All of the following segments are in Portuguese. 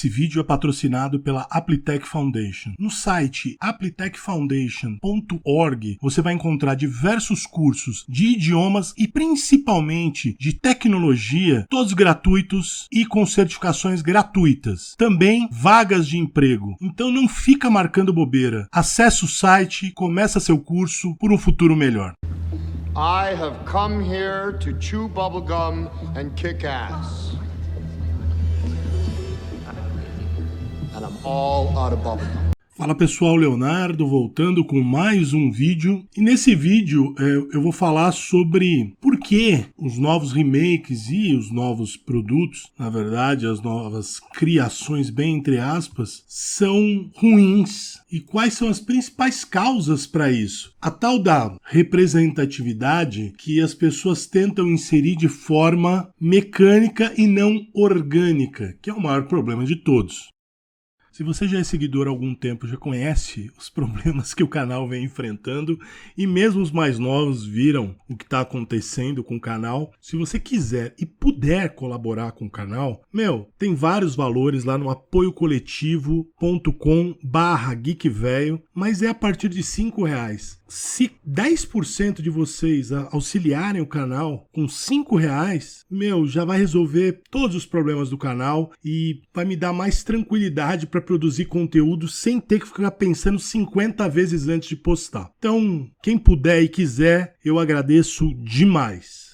Esse vídeo é patrocinado pela Aplitech Foundation. No site aplitechfoundation.org você vai encontrar diversos cursos de idiomas e principalmente de tecnologia, todos gratuitos e com certificações gratuitas. Também vagas de emprego. Então não fica marcando bobeira. Acesse o site, começa seu curso por um futuro melhor. I have come here to chew bubblegum and kick ass. And I'm all out of bubblegum. Fala pessoal, Leonardo voltando com mais um vídeo. E nesse vídeo eu vou falar sobre por que os novos remakes e os novos produtos, na verdade as novas criações bem entre aspas, são ruins. E quais são as principais causas para isso? A tal da representatividade que as pessoas tentam inserir de forma mecânica e não orgânica, que é o maior problema de todos. Se você já é seguidor há algum tempo, já conhece os problemas que o canal vem enfrentando e mesmo os mais novos viram o que está acontecendo com o canal. Se você quiser e puder colaborar com o canal, tem vários valores lá no apoiocoletivo.com/geekvelho, mas é a partir de R$5. Se 10% de vocês auxiliarem o canal com R$5, já vai resolver todos os problemas do canal e vai me dar mais tranquilidade para produzir conteúdo sem ter que ficar pensando 50 vezes antes de postar. Então, quem puder e quiser, eu agradeço demais.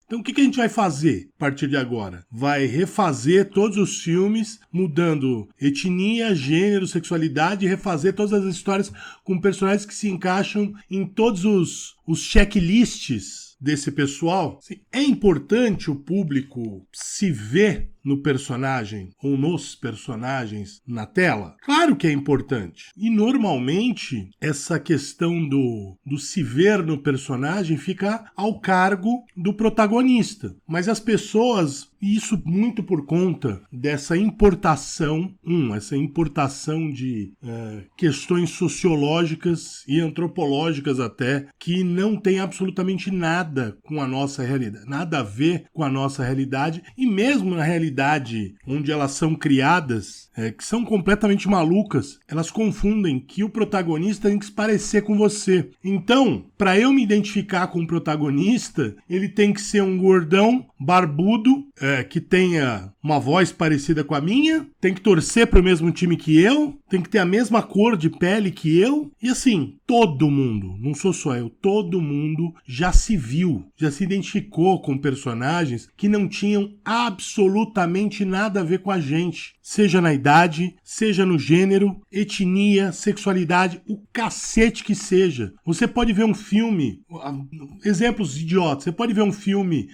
Então o que a gente vai fazer a partir de agora? Vai refazer todos os filmes, mudando etnia, gênero, sexualidade, e refazer todas as histórias com personagens que se encaixam em todos os checklists desse pessoal. É importante o público se ver no personagem ou nos personagens na tela? Claro que é importante. E normalmente essa questão do se ver no personagem fica ao cargo do protagonista. Mas as pessoas, e isso muito por conta dessa importação, de questões sociológicas e antropológicas até, que não tem absolutamente nada com a nossa realidade, nada a ver com a nossa realidade, e mesmo na realidade onde elas são criadas, que são completamente malucas, elas confundem que o protagonista tem que se parecer com você. Então, para eu me identificar com o protagonista, ele tem que ser um gordão, barbudo, que tenha uma voz parecida com a minha, tem que torcer para o mesmo time que eu, tem que ter a mesma cor de pele que eu, e assim, todo mundo, não sou só eu, todo mundo já se viu, já se identificou com personagens que não tinham absolutamente nada a ver com a gente, seja na idade, seja no gênero, etnia, sexualidade, o cacete que seja. Você pode ver um filme, exemplos idiotas, você pode ver um filme,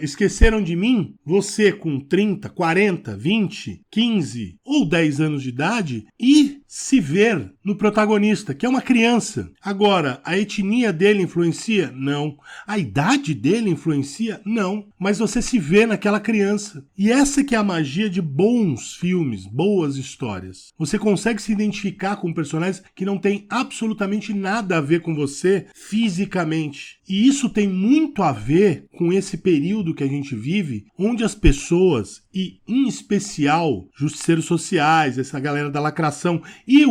Esqueceram de Mim, você com 30, 40, 20, 15 ou 10 anos de idade e se ver no protagonista, que é uma criança. Agora, a etnia dele influencia? Não. A idade dele influencia? Não. Mas você se vê naquela criança. E essa que é a magia de bons filmes, boas histórias. Você consegue se identificar com personagens que não têm absolutamente nada a ver com você fisicamente. E isso tem muito a ver com esse período que a gente vive, onde as pessoas, e em especial justiceiros sociais, essa galera da lacração, e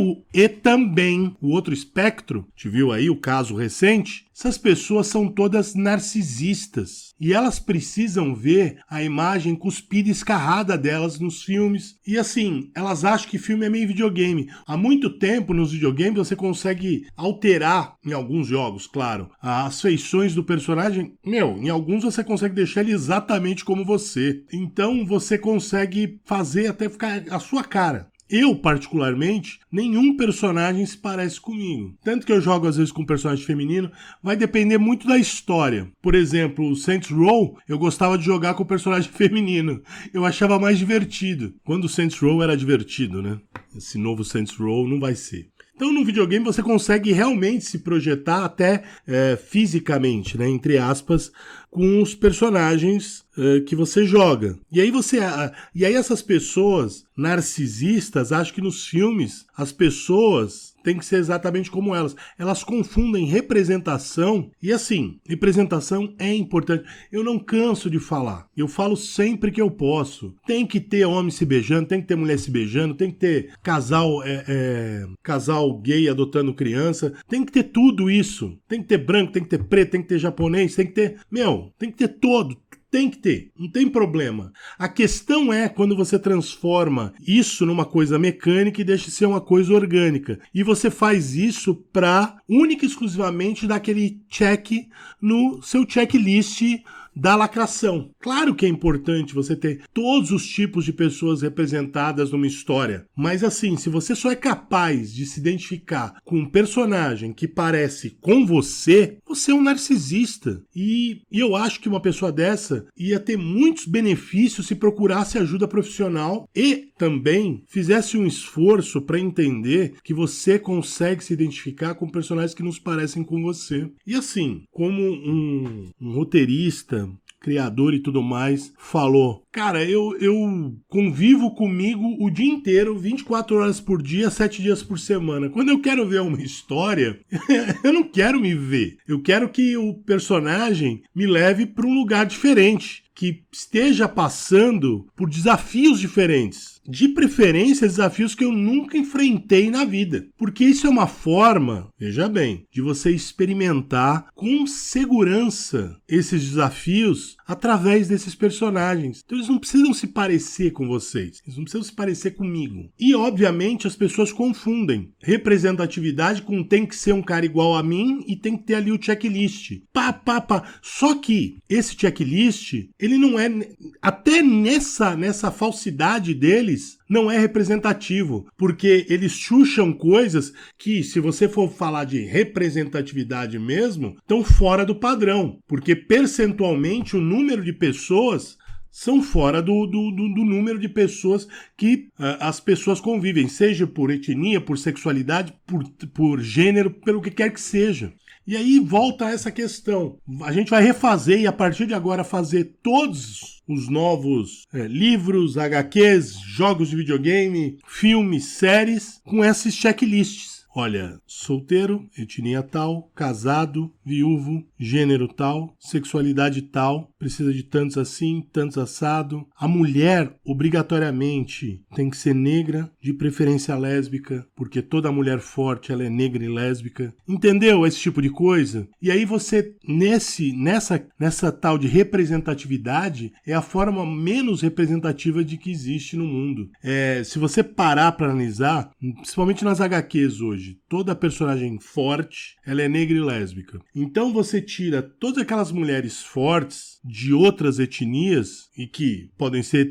também o outro espectro, te viu aí o caso recente, essas pessoas são todas narcisistas e elas precisam ver a imagem cuspida e escarrada delas nos filmes. E assim, elas acham que filme é meio videogame. Há muito tempo nos videogames você consegue alterar, em alguns jogos, claro, as feições do personagem. Em alguns você consegue deixar ele exatamente como você. Então você consegue fazer até ficar a sua cara. Eu, particularmente, nenhum personagem se parece comigo. Tanto que eu jogo às vezes com um personagem feminino, vai depender muito da história. Por exemplo, o Saints Row, eu gostava de jogar com o personagem feminino. Eu achava mais divertido. Quando o Saints Row era divertido, né? Esse novo Saints Row não vai ser. Então, no videogame, você consegue realmente se projetar até fisicamente, né, entre aspas, com os personagens que você joga. E aí essas pessoas narcisistas acham que nos filmes as pessoas têm que ser exatamente como elas. Elas confundem representação e assim, representação é importante. Eu não canso de falar. Eu falo sempre que eu posso. Tem que ter homem se beijando, tem que ter mulher se beijando, tem que ter casal gay adotando criança, tem que ter tudo isso. Tem que ter branco, tem que ter preto, tem que ter japonês, tem que ter... tem que ter todo. Tem que ter, não tem problema. A questão é quando você transforma isso numa coisa mecânica e deixa de ser uma coisa orgânica. E você faz isso para única e exclusivamente dar aquele check no seu checklist da lacração. Claro que é importante você ter todos os tipos de pessoas representadas numa história, mas assim, se você só é capaz de se identificar com um personagem que parece com você, você é um narcisista. E eu acho que uma pessoa dessa ia ter muitos benefícios se procurasse ajuda profissional e também fizesse um esforço para entender que você consegue se identificar com personagens que nos parecem com você. E assim, como um roteirista, criador e tudo mais, falou: cara, eu convivo comigo o dia inteiro, 24 horas por dia, 7 dias por semana. Quando eu quero ver uma história, eu não quero me ver. Eu quero que o personagem me leve para um lugar diferente, que esteja passando por desafios diferentes. De preferência, desafios que eu nunca enfrentei na vida. Porque isso é uma forma, veja bem, de você experimentar com segurança esses desafios através desses personagens. Então eles não precisam se parecer com vocês. Eles não precisam se parecer comigo. E, obviamente, as pessoas confundem representatividade com tem que ser um cara igual a mim e tem que ter ali o checklist. Só que esse checklist, ele não é... Até nessa falsidade deles, não é representativo, porque eles chucham coisas que, se você for falar de representatividade mesmo, estão fora do padrão, porque percentualmente o número de pessoas são fora do número de pessoas que as pessoas convivem, seja por etnia, por sexualidade, por gênero, pelo que quer que seja. E aí volta essa questão. A gente vai refazer e a partir de agora fazer todos os novos livros, HQs, jogos de videogame, filmes, séries com esses checklists. Olha, solteiro, etnia tal, casado, viúvo, gênero tal, sexualidade tal, precisa de tantos assim, tantos assado. A mulher, obrigatoriamente, tem que ser negra, de preferência lésbica, porque toda mulher forte, ela é negra e lésbica. Entendeu esse tipo de coisa? E aí você, nessa tal de representatividade, é a forma menos representativa de que existe no mundo. Se você parar para analisar, principalmente nas HQs hoje, toda personagem forte, ela é negra e lésbica. Então você tira todas aquelas mulheres fortes de outras etnias e que podem ser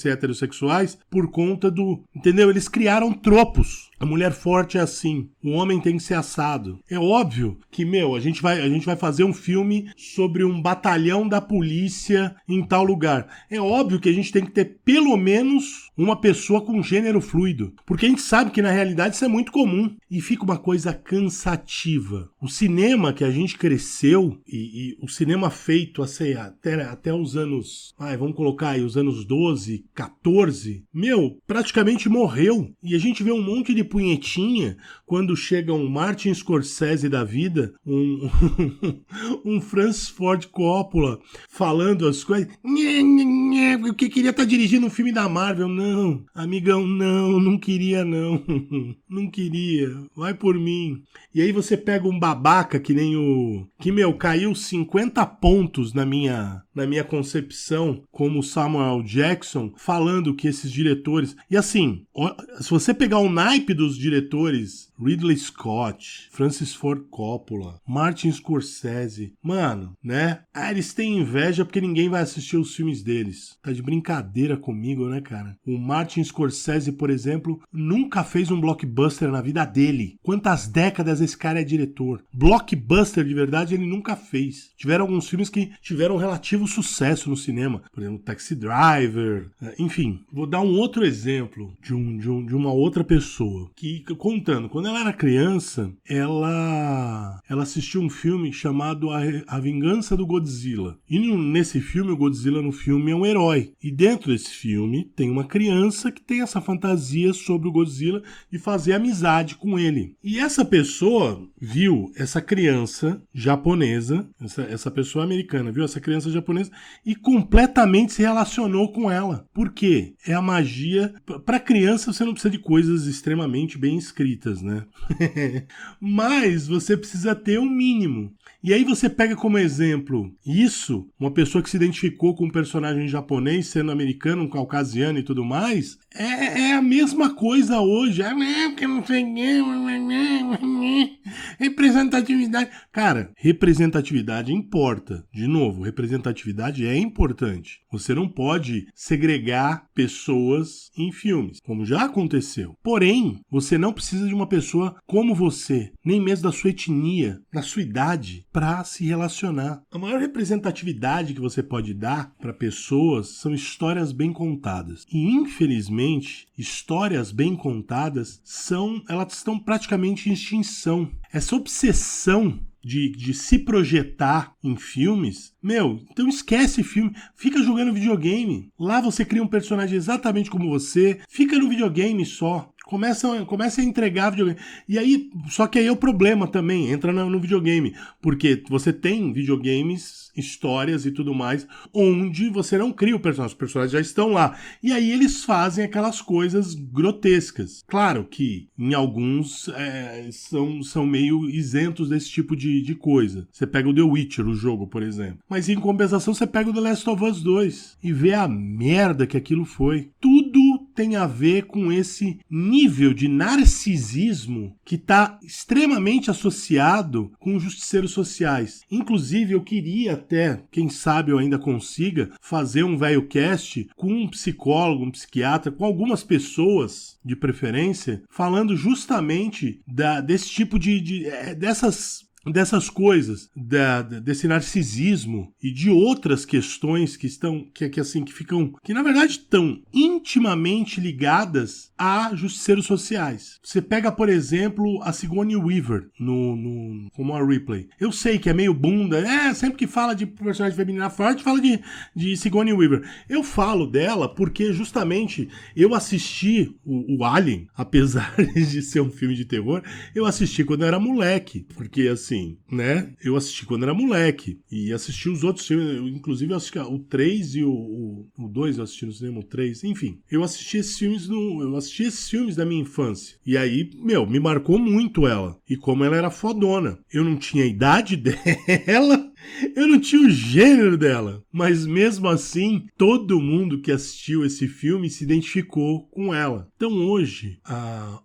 heterossexuais por conta do... Entendeu? Eles criaram tropos. A mulher forte é assim, o homem tem que ser assado. É óbvio que, a gente vai fazer um filme sobre um batalhão da polícia em tal lugar. É óbvio que a gente tem que ter pelo menos uma pessoa com gênero fluido. Porque a gente sabe que na realidade isso é muito comum. E fica uma coisa cansativa. O cinema que a gente cresceu, e o cinema feito até os anos... vamos colocar aí os anos 12, 14... praticamente morreu. E a gente vê um monte de punhetinha quando chega um Martin Scorsese da vida, um Francis Ford Coppola falando as coisas. Eu queria estar dirigindo um filme da Marvel. Não, amigão, não queria não. Não queria, vai por mim. E aí você pega um babaca que nem o... Que, caiu 50 pontos na minha concepção, como o Samuel Jackson, falando que esses diretores... E assim, se você pegar o naipe dos diretores, Ridley Scott, Francis Ford Coppola, Martin Scorsese, mano, né? Eles têm inveja porque ninguém vai assistir os filmes deles. Deus, tá de brincadeira comigo, né, cara? O Martin Scorsese, por exemplo, nunca fez um blockbuster na vida dele. Quantas décadas esse cara é diretor? Blockbuster de verdade ele nunca fez. Tiveram alguns filmes que tiveram relativo sucesso no cinema. Por exemplo, Taxi Driver. Enfim, vou dar um outro exemplo de uma outra pessoa que, contando, quando ela era criança, ela assistiu um filme chamado A Vingança do Godzilla. E nesse filme, o Godzilla no filme é um herói. E dentro desse filme tem uma criança que tem essa fantasia sobre o Godzilla e fazer amizade com ele. E essa pessoa viu essa criança japonesa, essa pessoa americana, viu essa criança japonesa e completamente se relacionou com ela. Por quê? É a magia. Para criança você não precisa de coisas extremamente bem escritas, né? Mas você precisa ter um mínimo. E aí você pega como exemplo isso, uma pessoa que se identificou com um personagem japonês, sendo americano, um caucasiano e tudo mais, é a mesma coisa hoje. Porque não sei representatividade. Cara, representatividade importa. De novo, representatividade é importante. Você não pode segregar pessoas em filmes, como já aconteceu. Porém, você não precisa de uma pessoa como você, nem mesmo da sua etnia, da sua idade, para se relacionar. A maior representatividade que você pode dar para pessoas são histórias bem contadas. E, infelizmente, histórias bem contadas elas estão praticamente em extinção. Essa obsessão de se projetar em filmes, então esquece filme, fica jogando videogame. Lá você cria um personagem exatamente como você, fica no videogame só. Começa a entregar videogame. E aí, só que aí é o problema também, entra no videogame. Porque você tem videogames, histórias e tudo mais, onde você não cria o personagem, os personagens já estão lá. E aí eles fazem aquelas coisas grotescas. Claro que em alguns são meio isentos desse tipo de coisa. Você pega o The Witcher, o jogo, por exemplo. Mas em compensação, você pega o The Last of Us 2 e vê a merda que aquilo foi. Tudo tem a ver com esse nível de narcisismo que está extremamente associado com os justiceiros sociais. Inclusive, eu queria até, quem sabe eu ainda consiga, fazer um velho cast com um psicólogo, um psiquiatra, com algumas pessoas, de preferência, falando justamente desse tipo dessas coisas, desse narcisismo e de outras questões que na verdade estão intimamente ligadas a justiceiros sociais. Você pega, por exemplo, a Sigourney Weaver como a Ripley. Eu sei que é meio bunda, sempre que fala de personagem feminina forte, fala de Sigourney Weaver. Eu falo dela porque justamente eu assisti o Alien, apesar de ser um filme de terror, eu assisti quando eu era moleque, porque assim, eu assisti quando era moleque e assisti os outros filmes, inclusive eu assisti o 3 e o 2 eu assisti no cinema, o 3, enfim. Eu assisti esses filmes da minha infância. E aí, me marcou muito ela. E como ela era fodona. Eu não tinha a idade dela, eu não tinha o gênero dela. Mas mesmo assim, todo mundo que assistiu esse filme se identificou com ela. Então hoje,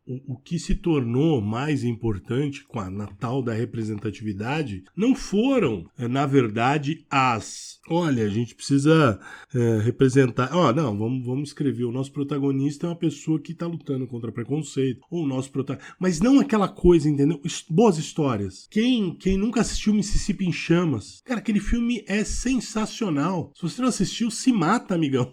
o que se tornou mais importante com a Natal da representatividade não foram, na verdade, olha, a gente precisa representar. Vamos escrever. O nosso protagonista é uma pessoa que está lutando contra preconceito. Ou o nosso protagonista. Mas não aquela coisa, entendeu? Boas histórias. Quem nunca assistiu Mississippi em Chamas? Cara, aquele filme é sensacional. Se você não assistiu, se mata, amigão.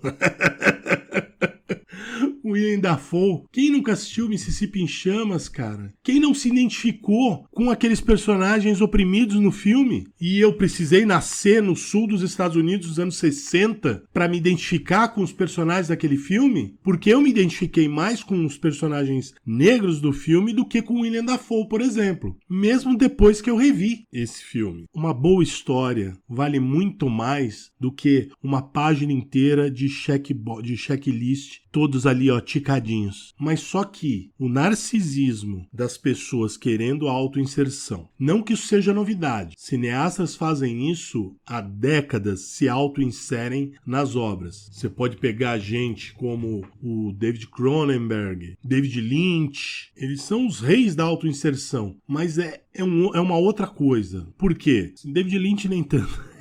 William Dafoe. Quem nunca assistiu Mississippi em Chamas, cara? Quem não se identificou com aqueles personagens oprimidos no filme? E eu precisei nascer no sul dos Estados Unidos dos anos 60 para me identificar com os personagens daquele filme? Porque eu me identifiquei mais com os personagens negros do filme do que com William Dafoe, por exemplo. Mesmo depois que eu revi esse filme. Uma boa história vale muito mais do que uma página inteira de checklist, todos ali, ticadinhos. Mas só que o narcisismo das pessoas querendo autoinserção, não que isso seja novidade. Cineastas fazem isso há décadas, se autoinserem nas obras. Você pode pegar gente como o David Cronenberg, David Lynch, eles são os reis da autoinserção, mas é uma outra coisa. Por quê? David Lynch nem tanto.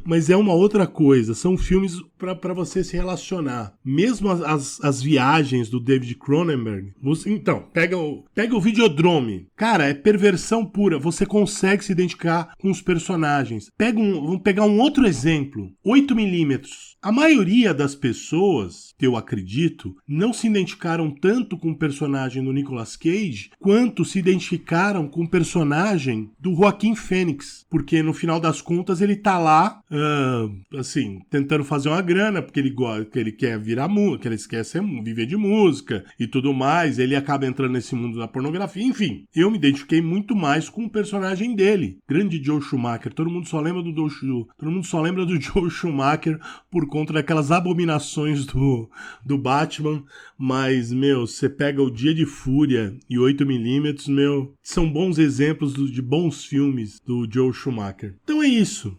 Mas é uma outra coisa, são filmes para você se relacionar. Mesmo as viagens do David Cronenberg, então, pega o Videodrome. Cara, é perversão pura, você consegue se identificar com os personagens. Vamos pegar um outro exemplo, 8mm. A maioria das pessoas, eu acredito, não se identificaram tanto com o personagem do Nicolas Cage, quanto se identificaram com o personagem do Joaquin Phoenix. Porque no final das contas ele tá lá, assim, tentando fazer uma grana, porque ele quer virar música, que ele quer viver de música e tudo mais. Ele acaba entrando nesse mundo da pornografia. Enfim, eu me identifiquei muito mais com o personagem dele. Grande Joe Schumacher. Todo mundo só lembra do Joe Schumacher por conta daquelas abominações do Batman, mas, meu, você pega o Dia de Fúria e 8mm, meu, são bons exemplos de bons filmes do Joe Schumacher. Então é isso.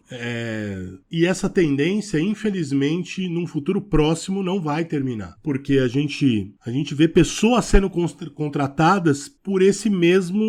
E essa tendência, infelizmente, num futuro próximo não vai terminar, porque a gente vê pessoas sendo contratadas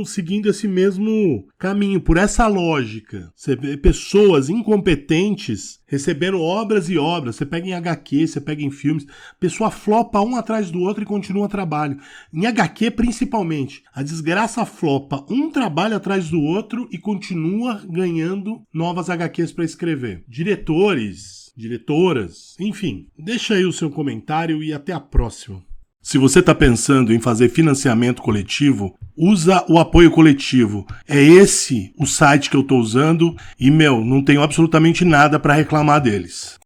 seguindo esse mesmo caminho, por essa lógica. Você vê pessoas incompetentes recebendo obras e obras. Você pega em HQ, você pega em filmes, a pessoa flopa um atrás do outro e continua trabalho. Em HQ, principalmente, a desgraça flopa um trabalho atrás do outro e continua ganhando novas HQs para escrever. Diretores, diretoras, enfim. Deixa aí o seu comentário e até a próxima. Se você está pensando em fazer financiamento coletivo, usa o Apoio Coletivo. É esse o site que eu estou usando e, não tenho absolutamente nada para reclamar deles.